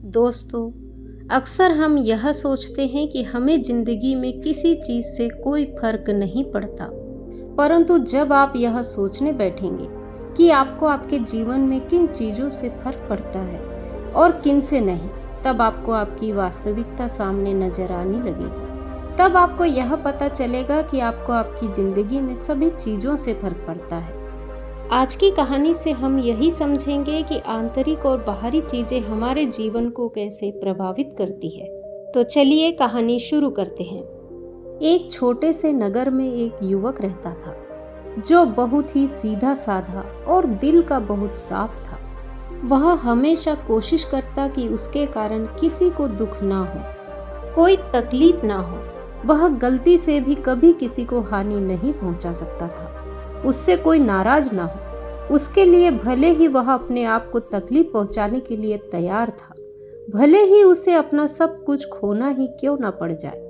दोस्तों, अक्सर हम यह सोचते हैं कि हमें जिंदगी में किसी चीज़ से कोई फर्क नहीं पड़ता, परंतु जब आप यह सोचने बैठेंगे कि आपको आपके जीवन में किन चीज़ों से फर्क पड़ता है और किन से नहीं, तब आपको आपकी वास्तविकता सामने नजर आने लगेगी। तब आपको यह पता चलेगा कि आपको आपकी ज़िंदगी में सभी चीज़ों से फर्क पड़ता है। आज की कहानी से हम यही समझेंगे कि आंतरिक और बाहरी चीजें हमारे जीवन को कैसे प्रभावित करती है। तो चलिए कहानी शुरू करते हैं। एक छोटे से नगर में एक युवक रहता था जो बहुत ही सीधा साधा और दिल का बहुत साफ था। वह हमेशा कोशिश करता कि उसके कारण किसी को दुख ना हो, कोई तकलीफ ना हो। वह गलती से भी कभी किसी को हानि नहीं पहुंचा सकता था। उससे कोई नाराज ना हो, उसके लिए भले ही वह अपने आप को तकलीफ पहुंचाने के लिए तैयार था, भले ही उसे अपना सब कुछ खोना ही क्यों ना पड़ जाए,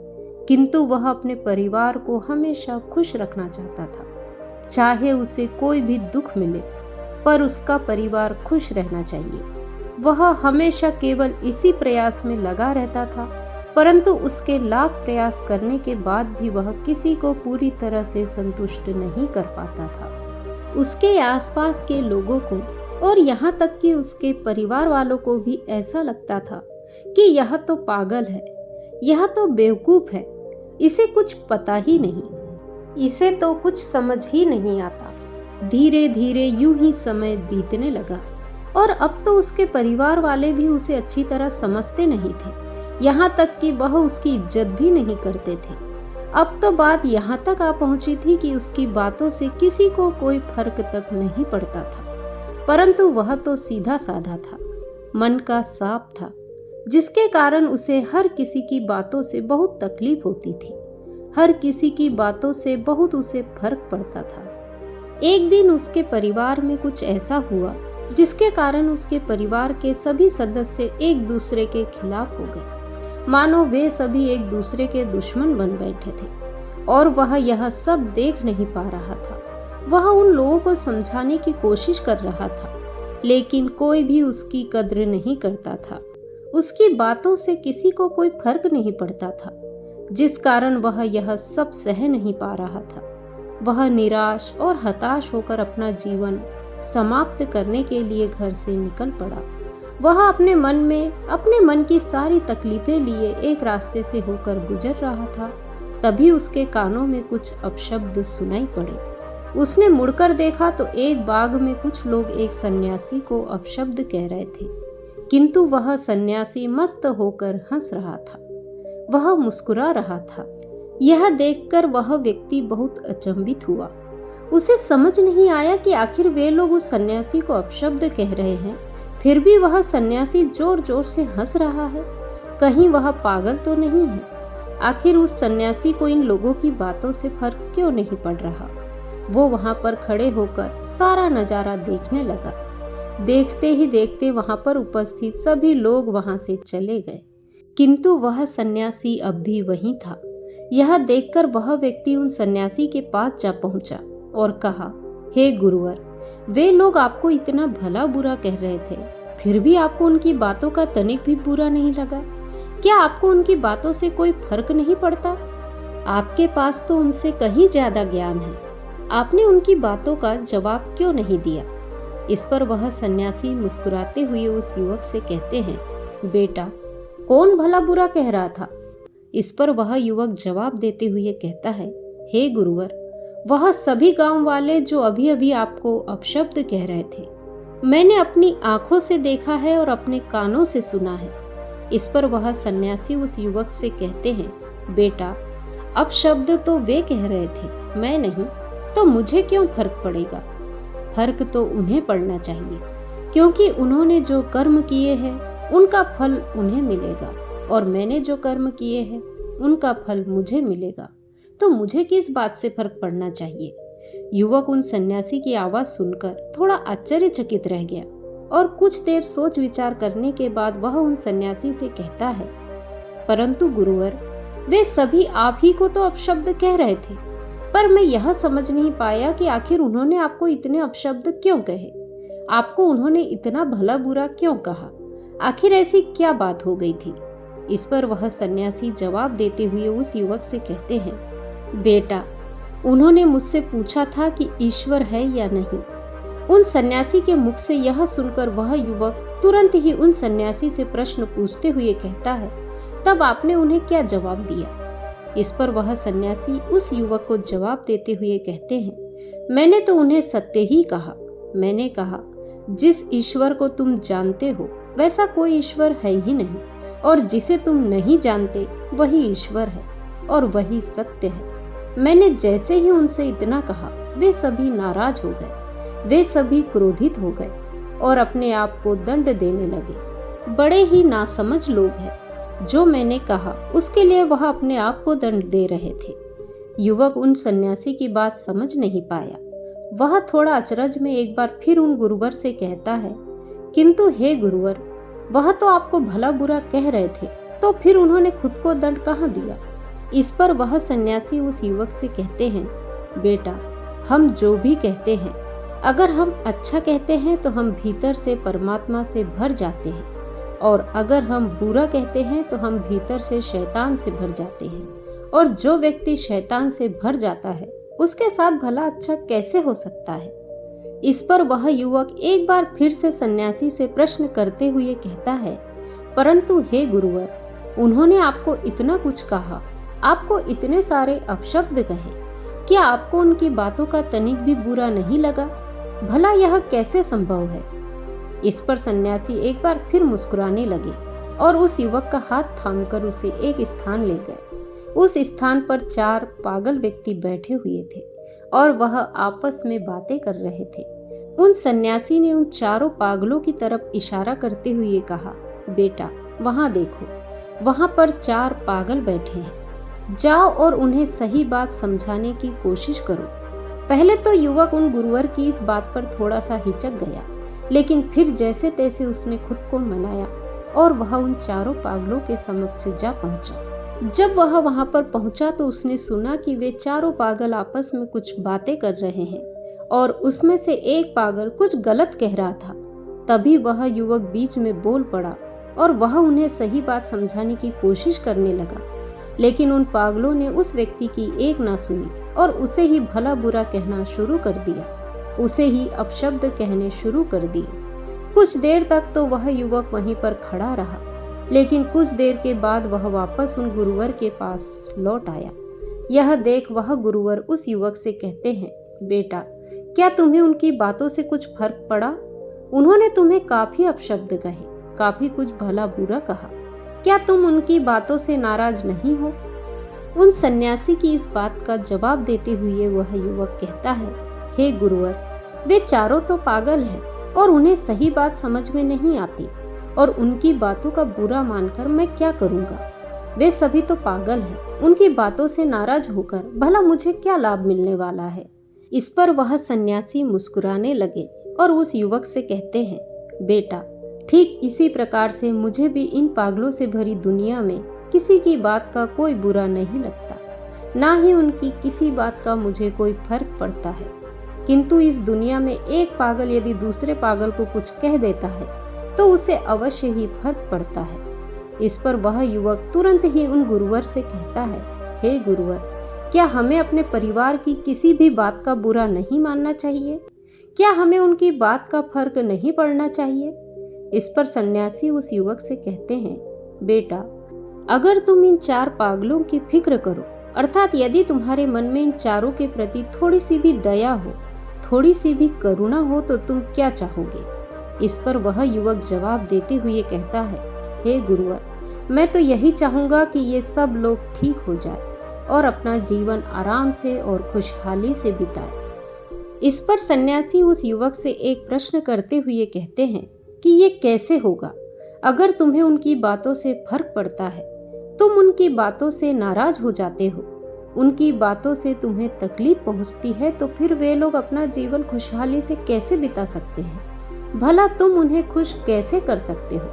किंतु वह अपने परिवार को हमेशा खुश रखना चाहता था। चाहे उसे कोई भी दुख मिले, पर उसका परिवार खुश रहना चाहिए। वह हमेशा केवल इसी प्रयास में लगा रहता था, परंतु उसके लाख प्रयास करने के बाद भी वह किसी को पूरी तरह से संतुष्ट नहीं कर पाता था। उसके आसपास के लोगों को और यहाँ तक कि उसके परिवार वालों को भी ऐसा लगता था कि यह तो पागल है, यह तो बेवकूफ है, इसे कुछ पता ही नहीं, इसे तो कुछ समझ ही नहीं आता। धीरे धीरे यूं ही समय बीतने लगा और अब तो उसके परिवार वाले भी उसे अच्छी तरह समझते नहीं थे, यहाँ तक कि वह उसकी इज्जत भी नहीं करते थे। अब तो बात यहाँ तक आ पहुंची थी कि उसकी बातों से किसी को कोई फर्क तक नहीं पड़ता था, परंतु वह तो सीधा साधा था, मन का साफ था, जिसके कारण उसे हर किसी की बातों से बहुत तकलीफ होती थी। हर किसी की बातों से बहुत उसे फर्क पड़ता था। एक दिन उसके परिवार में कुछ ऐसा हुआ जिसके कारण उसके परिवार के सभी सदस्य एक दूसरे के खिलाफ हो गए, मानो वे सभी एक दूसरे के दुश्मन बन बैठे थे। और वह यह सब देख नहीं पा रहा था। वह उन लोगों को समझाने की कोशिश कर रहा था, लेकिन कोई भी उसकी कद्र नहीं करता था। उसकी बातों से किसी को कोई फर्क नहीं पड़ता था, जिस कारण वह यह सब सह नहीं पा रहा था। वह निराश और हताश होकर अपना जीवन समाप्त करने के लिए घर से निकल पड़ा। वह अपने मन की सारी तकलीफें लिए एक रास्ते से होकर गुजर रहा था। तभी उसके कानों में कुछ अपशब्द सुनाई पड़े। उसने मुड़कर देखा तो एक बाग में कुछ लोग एक सन्यासी को अपशब्द कह रहे थे, किंतु वह सन्यासी मस्त होकर हंस रहा था, वह मुस्कुरा रहा था। यह देखकर वह व्यक्ति बहुत अचंभित हुआ। उसे समझ नहीं आया कि आखिर वे लोग उस सन्यासी को अपशब्द कह रहे हैं, फिर भी वह सन्यासी जोर जोर से हंस रहा है। कहीं वह पागल तो नहीं है? आखिर उस सन्यासी को इन लोगों की बातों से फर्क क्यों नहीं पड़ रहा? वो वहां पर खड़े होकर सारा नजारा देखने लगा। देखते ही देखते वहां पर उपस्थित सभी लोग वहां से चले गए, किंतु वह सन्यासी अब भी वहीं था। यह देखकर वह व्यक्ति उन सन्यासी के पास जा पहुंचा और कहा, हे गुरुवर, वे लोग आपको इतना भला बुरा कह रहे थे, फिर भी आपको उनकी बातों का तनिक भी बुरा नहीं लगा? क्या आपको उनकी बातों से कोई फर्क नहीं पड़ता? आपके पास तो उनसे कहीं ज्यादा ज्ञान है, आपने उनकी बातों का जवाब क्यों नहीं दिया? इस पर वह सन्यासी मुस्कुराते हुए उस युवक से कहते हैं, बेटा, कौन भला बुरा कह रहा था? इस पर वह युवक जवाब देते हुए कहता है, हे गुरुवर, वह सभी गांव वाले जो अभी अभी आपको अपशब्द कह रहे थे, मैंने अपनी आंखों से देखा है और अपने कानों से सुना है। इस पर वह सन्यासी उस युवक से कहते हैं, बेटा, अपशब्द तो वे कह रहे थे, मैं नहीं, तो मुझे क्यों फर्क पड़ेगा? फर्क तो उन्हें पड़ना चाहिए, क्योंकि उन्होंने जो कर्म किए हैं उनका फल उन्हें मिलेगा, और मैंने जो कर्म किए हैं उनका फल मुझे मिलेगा, तो मुझे किस बात से फर्क पड़ना चाहिए? युवक उन सन्यासी की आवाज सुनकर थोड़ा आश्चर्यचकित रह गया और कुछ देर सोच विचार करने के बाद वह उन सन्यासी से कहता है, परंतु गुरुवर, वे सभी आप ही को तो अपशब्द कह रहे थे, पर मैं यह समझ नहीं पाया कि आखिर उन्होंने आपको इतने अपशब्द क्यों कहे? आपको उन्होंने इतना भला बुरा क्यों कहा? आखिर ऐसी क्या बात हो गई थी? इस पर वह सन्यासी जवाब देते हुए उस युवक से कहते हैं, बेटा, उन्होंने मुझसे पूछा था कि ईश्वर है या नहीं। उन सन्यासी के मुख से यह सुनकर वह युवक तुरंत ही उन सन्यासी से प्रश्न पूछते हुए कहता है, तब आपने उन्हें क्या जवाब दिया? इस पर वह सन्यासी उस युवक को जवाब देते हुए कहते हैं, मैंने तो उन्हें सत्य ही कहा। मैंने कहा, जिस ईश्वर को तुम जानते हो वैसा कोई ईश्वर है ही नहीं, और जिसे तुम नहीं जानते वही ईश्वर है और वही सत्य है। मैंने जैसे ही उनसे इतना कहा, वे सभी नाराज हो गए, वे सभी क्रोधित हो गए और अपने आप को दंड देने लगे। बड़े ही नासमझ लोग हैं। जो मैंने कहा उसके लिए वह अपने आप को दंड दे रहे थे। युवक उन सन्यासी की बात समझ नहीं पाया। वह थोड़ा अचरज में एक बार फिर उन गुरुवर से कहता है, किंतु हे गुरुवर, वह तो आपको भला बुरा कह रहे थे, तो फिर उन्होंने खुद को दंड कहाँ दिया? इस पर वह सन्यासी उस युवक से कहते हैं, बेटा, हम जो भी कहते हैं, अगर हम अच्छा कहते हैं तो हम भीतर से परमात्मा से भर जाते हैं, और अगर हम बुरा कहते हैं तो हम भीतर से शैतान से भर जाते हैं। और जो व्यक्ति शैतान से भर जाता है उसके साथ भला अच्छा कैसे हो सकता है? इस पर वह युवक एक बार फिर से सन्यासी से प्रश्न करते हुए कहता है, परंतु हे गुरुवर, उन्होंने आपको इतना कुछ कहा, आपको इतने सारे अपशब्द कहे, क्या आपको उनकी बातों का तनिक भी बुरा नहीं लगा? भला यह कैसे संभव है? इस पर सन्यासी एक बार फिर मुस्कुराने लगे और उस युवक का हाथ थामकर उसे एक स्थान ले गए। उस स्थान पर 4 पागल व्यक्ति बैठे हुए थे और वह आपस में बातें कर रहे थे। उन सन्यासी ने उन चारों पागलों की तरफ इशारा करते हुए कहा, बेटा, वहां देखो, वहां पर 4 पागल बैठे हैं। जाओ और उन्हें सही बात समझाने की कोशिश करो। पहले तो युवक उन गुरुवर की इस बात पर थोड़ा सा हिचक गया, लेकिन फिर जैसे तैसे उसने खुद को मनाया और वह उन चारों पागलों के समक्ष जा पहुंचा। जब वह वहां पर पहुंचा तो उसने सुना कि वे चारों पागल आपस में कुछ बातें कर रहे हैं और उसमें से एक पागल कुछ गलत कह रहा था। तभी वह युवक बीच में बोल पड़ा और वह उन्हें सही बात समझाने की कोशिश करने लगा, लेकिन उन पागलों ने उस व्यक्ति की एक ना सुनी और उसे ही भला बुरा कहना शुरू कर दिया, उसे ही अपशब्द कहने शुरू कर दिए। कुछ देर तक तो वह युवक वहीं पर खड़ा रहा, लेकिन कुछ देर के बाद वह वापस उन गुरुवर के पास लौट आया। यह देख वह गुरुवर उस युवक से कहते हैं, बेटा, क्या तुम्हें उनकी बातों से कुछ फर्क पड़ा? उन्होंने तुम्हें काफी अपशब्द कहे, काफी कुछ भला बुरा कहा। क्या तुम उनकी बातों से नाराज नहीं हो? उन सन्यासी की इस बात का जवाब देते हुए वह युवक कहता है, हे गुरुवर, वे चारों तो पागल हैं और उन्हें सही बात समझ में नहीं आती, और उनकी बातों का बुरा मानकर मैं क्या करूंगा? वे सभी तो पागल हैं। उनकी बातों से नाराज होकर भला मुझे क्या लाभ मिलने वाला है? इस पर वह सन्यासी मुस्कुराने लगे और उस युवक से कहते हैं, बेटा, ठीक इसी प्रकार से मुझे भी इन पागलों से भरी दुनिया में किसी की बात का कोई बुरा नहीं लगता, ना ही उनकी किसी बात का मुझे कोई फर्क पड़ता है। किंतु इस दुनिया में एक पागल यदि दूसरे पागल को कुछ कह देता है तो उसे अवश्य ही फर्क पड़ता है। इस पर वह युवक तुरंत ही उन गुरुवर से कहता है, हे गुरुवर, क्या हमें अपने परिवार की किसी भी बात का बुरा नहीं मानना चाहिए? क्या हमें उनकी बात का फर्क नहीं पड़ना चाहिए? इस पर सन्यासी उस युवक से कहते हैं, बेटा, अगर तुम इन 4 पागलों की फिक्र करो, अर्थात यदि तुम्हारे मन में इन चारों के प्रति थोड़ी सी भी दया हो, थोड़ी सी भी करुणा हो, तो तुम क्या चाहोगे? इस पर वह युवक जवाब देते हुए कहता है, हे गुरुवर, मैं तो यही चाहूंगा कि ये सब लोग ठीक हो जाए और अपना जीवन आराम से और खुशहाली से बिताए। इस पर सन्यासी उस युवक से एक प्रश्न करते हुए कहते हैं कि ये कैसे होगा? अगर तुम्हें उनकी बातों से फर्क पड़ता है, तुम उनकी बातों से नाराज हो जाते हो, उनकी बातों से तुम्हें तकलीफ पहुंचती है, तो फिर वे लोग अपना जीवन खुशहाली से कैसे बिता सकते हैं? भला तुम उन्हें खुश कैसे कर सकते हो?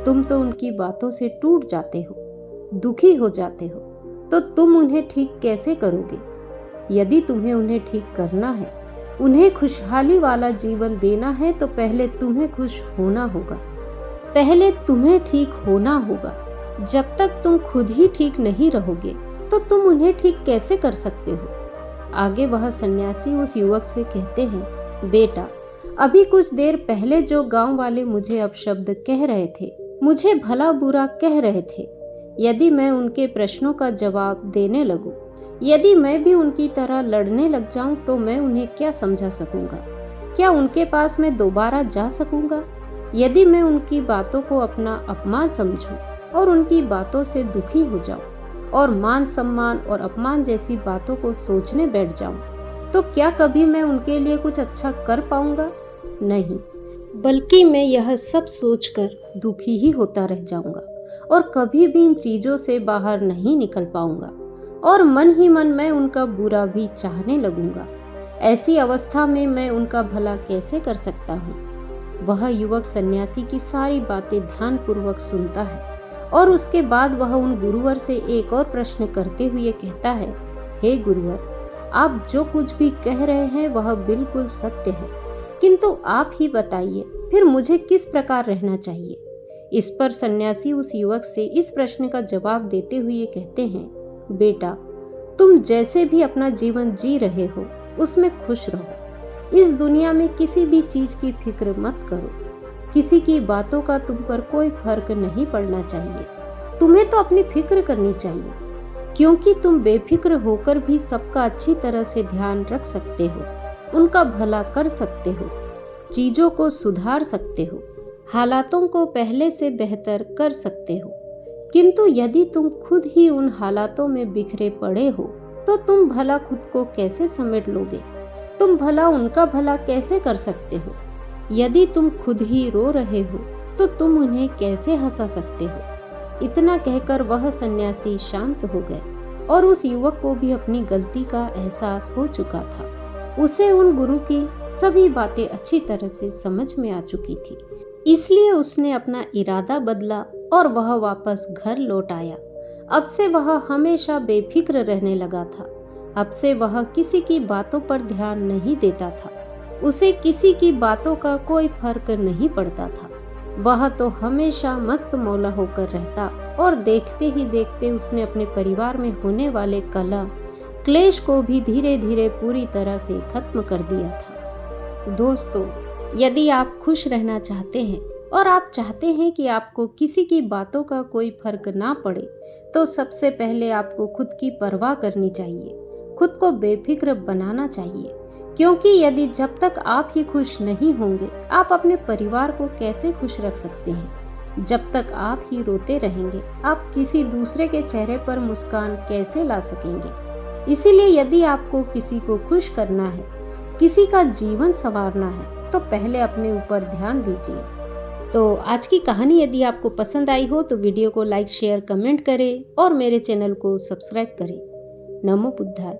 तुम तो उनकी बातों से टूट जाते हो, दुखी हो जाते हो, तो तुम उन्हें ठीक कैसे करोगे? यदि तुम्हें उन्हें ठीक करना है, उन्हें खुशहाली वाला जीवन देना है, तो पहले तुम्हें खुश होना होगा। पहले तुम्हें ठीक होना होगा। जब तक तुम खुद ही ठीक नहीं रहोगे तो तुम उन्हें ठीक कैसे कर सकते हो। आगे वह सन्यासी उस युवक से कहते हैं, बेटा, अभी कुछ देर पहले जो गांव वाले मुझे अपशब्द कह रहे थे, मुझे भला बुरा कह रहे थे, यदि मैं उनके प्रश्नों का जवाब देने लगूं, यदि मैं भी उनकी तरह लड़ने लग जाऊं तो मैं उन्हें क्या समझा सकूंगा? क्या उनके पास मैं दोबारा जा सकूंगा? यदि मैं उनकी बातों को अपना अपमान समझूं और उनकी बातों से दुखी हो जाऊं और मान सम्मान और अपमान जैसी बातों को सोचने बैठ जाऊं, तो क्या कभी मैं उनके लिए कुछ अच्छा कर पाऊंगा? नहीं, बल्कि मैं यह सब सोचकर दुखी ही होता रह जाऊंगा और कभी भी इन चीजों से बाहर नहीं निकल पाऊंगा और मन ही मन मैं उनका बुरा भी चाहने लगूंगा। ऐसी अवस्था में मैं उनका भला कैसे कर सकता हूँ? वह युवक सन्यासी की सारी बातें ध्यानपूर्वक सुनता है और उसके बाद वह उन गुरुवर से एक और प्रश्न करते हुए कहता है, हे गुरुवर, आप जो कुछ भी कह रहे हैं वह बिल्कुल सत्य है, किंतु आप ही बताइए फिर मुझे किस प्रकार रहना चाहिए? इस पर सन्यासी उस युवक से इस प्रश्न का जवाब देते हुए कहते हैं, बेटा, तुम जैसे भी अपना जीवन जी रहे हो उसमें खुश रहो। इस दुनिया में किसी भी चीज की फिक्र मत करो। किसी की बातों का तुम पर कोई फर्क नहीं पड़ना चाहिए। तुम्हें तो अपनी फिक्र करनी चाहिए, क्योंकि तुम बेफिक्र होकर भी सबका अच्छी तरह से ध्यान रख सकते हो, उनका भला कर सकते हो, चीजों को सुधार सकते हो, हालातों को पहले से बेहतर कर सकते हो। किंतु यदि तुम खुद ही उन हालातों में बिखरे पड़े हो तो तुम भला खुद को कैसे समेट लोगे? तुम भला उनका भला कैसे कर सकते हो? यदि तुम खुद ही रो रहे हो तो तुम उन्हें कैसे हंसा सकते हो? इतना कहकर वह सन्यासी शांत हो गए और उस युवक को भी अपनी गलती का एहसास हो चुका था। उसे उन गुरु की सभी बातें अच्छी तरह से समझ में आ चुकी थी, इसलिए उसने अपना इरादा बदला और वह वापस घर लौट आया। अब से वह हमेशा बेफिक्र रहने लगा था। अब से वह किसी की बातों पर ध्यान नहीं देता था। उसे किसी की बातों का कोई फर्क नहीं पड़ता था। वह तो हमेशा मस्त मौला होकर रहता और देखते ही देखते उसने अपने परिवार में होने वाले कलह क्लेश को भी धीरे धीरे पूरी तरह से खत्म कर दिया था। दोस्तों, यदि आप खुश रहना चाहते हैं और आप चाहते हैं कि आपको किसी की बातों का कोई फर्क ना पड़े, तो सबसे पहले आपको खुद की परवाह करनी चाहिए, खुद को बेफिक्र बनाना चाहिए। क्योंकि यदि जब तक आप ही खुश नहीं होंगे, आप अपने परिवार को कैसे खुश रख सकते हैं? जब तक आप ही रोते रहेंगे, आप किसी दूसरे के चेहरे पर मुस्कान कैसे ला सकेंगे? इसीलिए यदि आपको किसी को खुश करना है, किसी का जीवन संवारना है, तो पहले अपने ऊपर ध्यान दीजिए। तो आज की कहानी यदि आपको पसंद आई हो तो वीडियो को लाइक, शेयर, कमेंट करें और मेरे चैनल को सब्सक्राइब करें। नमो बुद्धाय।